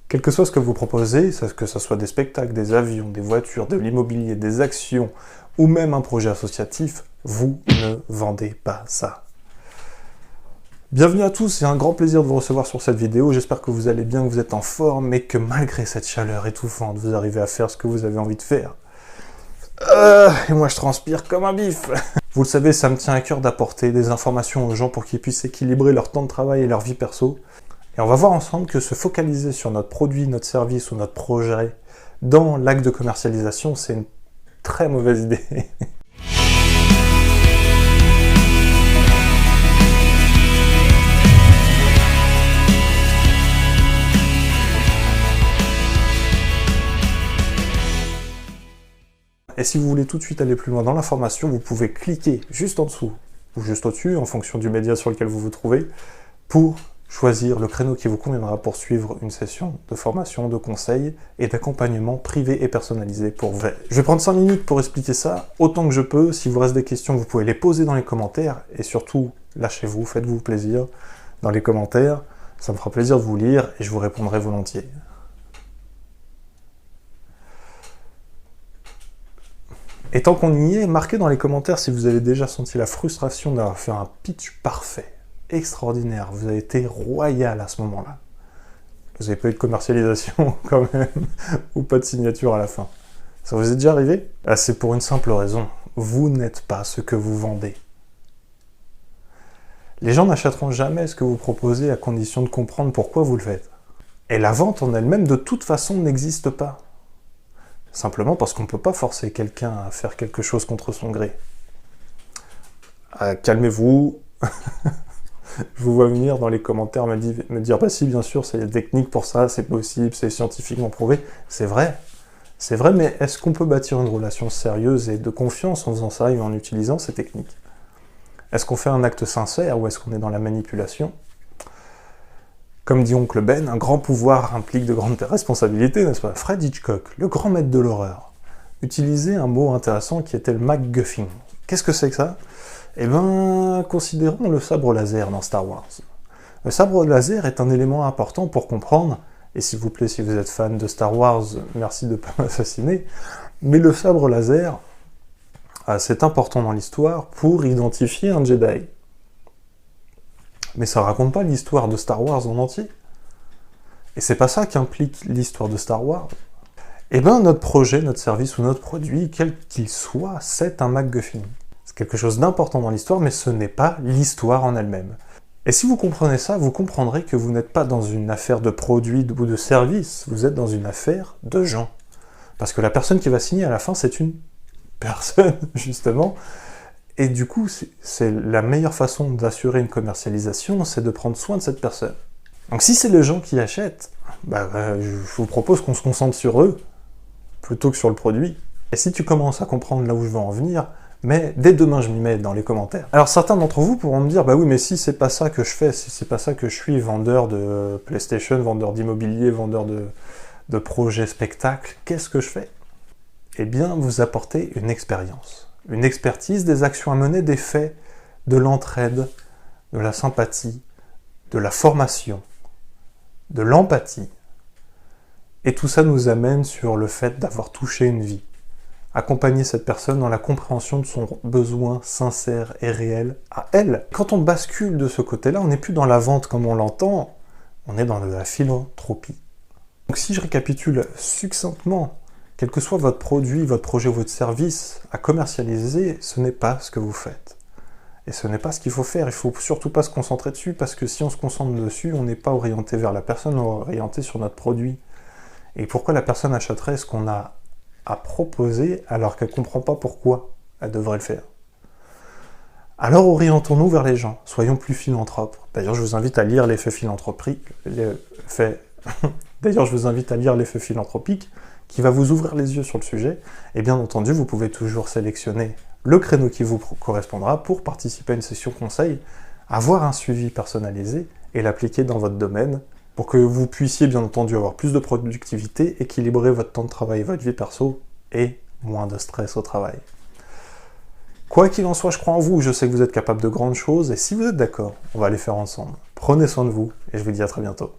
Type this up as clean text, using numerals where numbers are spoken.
Quel que soit ce que vous proposez, que ce soit des spectacles, des avions, des voitures, de l'immobilier, des actions, ou même un projet associatif, vous ne vendez pas ça. Bienvenue à tous, c'est un grand plaisir de vous recevoir sur cette vidéo. J'espère que vous allez bien, que vous êtes en forme, et que malgré cette chaleur étouffante, vous arrivez à faire ce que vous avez envie de faire. Et moi je transpire comme un bif. Vous le savez, ça me tient à cœur d'apporter des informations aux gens pour qu'ils puissent équilibrer leur temps de travail et leur vie perso. Et on va voir ensemble que se focaliser sur notre produit, notre service ou notre projet dans l'acte de commercialisation, c'est une très mauvaise idée. Et si vous voulez tout de suite aller plus loin dans l'information, vous pouvez cliquer juste en dessous ou juste au-dessus, en fonction du média sur lequel vous vous trouvez, pour choisir le créneau qui vous conviendra pour suivre une session de formation, de conseils et d'accompagnement privé et personnalisé pour vous. Je vais prendre 5 minutes pour expliquer ça, autant que je peux. Si vous reste des questions, vous pouvez les poser dans les commentaires, et surtout, lâchez-vous, faites-vous plaisir dans les commentaires. Ça me fera plaisir de vous lire, et je vous répondrai volontiers. Et tant qu'on y est, marquez dans les commentaires si vous avez déjà senti la frustration d'avoir fait un pitch parfait, extraordinaire, vous avez été royal à ce moment-là. Vous n'avez pas eu de commercialisation quand même, ou pas de signature à la fin. Ça vous est déjà arrivé? C'est pour une simple raison, vous n'êtes pas ce que vous vendez. Les gens n'achèteront jamais ce que vous proposez à condition de comprendre pourquoi vous le faites. Et la vente en elle-même de toute façon n'existe pas. Simplement parce qu'on ne peut pas forcer quelqu'un à faire quelque chose contre son gré. Calmez-vous. Je vous vois venir dans les commentaires me dire « Bah si, bien sûr, il y a des techniques pour ça, c'est possible, c'est scientifiquement prouvé. » C'est vrai, mais est-ce qu'on peut bâtir une relation sérieuse et de confiance en faisant ça et en utilisant ces techniques? Est-ce qu'on fait un acte sincère ou est-ce qu'on est dans la manipulation? Comme dit Oncle Ben, un grand pouvoir implique de grandes responsabilités, n'est-ce pas? Fred Hitchcock, le grand maître de l'horreur, utilisait un mot intéressant qui était le MacGuffin. Qu'est-ce que c'est que ça? Eh bien, considérons le sabre laser dans Star Wars. Le sabre laser est un élément important pour comprendre, et s'il vous plaît, si vous êtes fan de Star Wars, merci de ne pas m'assassiner, mais le sabre laser, c'est important dans l'histoire pour identifier un Jedi. Mais ça raconte pas l'histoire de Star Wars en entier. Et c'est pas ça qu'implique l'histoire de Star Wars. Eh bien, notre projet, notre service ou notre produit, quel qu'il soit, c'est un MacGuffin. C'est quelque chose d'important dans l'histoire, mais ce n'est pas l'histoire en elle-même. Et si vous comprenez ça, vous comprendrez que vous n'êtes pas dans une affaire de produit ou de service, vous êtes dans une affaire de gens. Parce que la personne qui va signer à la fin, c'est une personne, justement. Et du coup, c'est la meilleure façon d'assurer une commercialisation, c'est de prendre soin de cette personne. Donc si c'est les gens qui achètent, je vous propose qu'on se concentre sur eux, plutôt que sur le produit. Et si tu commences à comprendre là où je veux en venir, mais dès demain je m'y mets dans les commentaires. Alors certains d'entre vous pourront me dire, bah oui mais si c'est pas ça que je fais, si c'est pas ça que je suis, vendeur de PlayStation, vendeur d'immobilier, vendeur de projets spectacles, qu'est-ce que je fais? Eh bien, vous apportez une expérience. Une expertise, des actions à mener, des faits, de l'entraide, de la sympathie, de la formation, de l'empathie. Et tout ça nous amène sur le fait d'avoir touché une vie. Accompagner cette personne dans la compréhension de son besoin sincère et réel à elle. Quand on bascule de ce côté-là, on n'est plus dans la vente comme on l'entend, on est dans de la philanthropie. Donc si je récapitule succinctement, quel que soit votre produit, votre projet ou votre service à commercialiser, ce n'est pas ce que vous faites. Et ce n'est pas ce qu'il faut faire, il ne faut surtout pas se concentrer dessus, parce que si on se concentre dessus, on n'est pas orienté vers la personne, on est orienté sur notre produit. Et pourquoi la personne achèterait ce qu'on a à proposer, alors qu'elle ne comprend pas pourquoi elle devrait le faire? Alors orientons-nous vers les gens, soyons plus philanthropes. D'ailleurs, je vous invite à lire l'effet philanthropique, D'ailleurs, je vous invite à lire l'effet philanthropique, qui va vous ouvrir les yeux sur le sujet, et bien entendu, vous pouvez toujours sélectionner le créneau qui vous correspondra pour participer à une session conseil, avoir un suivi personnalisé et l'appliquer dans votre domaine, pour que vous puissiez bien entendu avoir plus de productivité, équilibrer votre temps de travail et votre vie perso, et moins de stress au travail. Quoi qu'il en soit, je crois en vous, je sais que vous êtes capable de grandes choses, et si vous êtes d'accord, on va les faire ensemble. Prenez soin de vous, et je vous dis à très bientôt.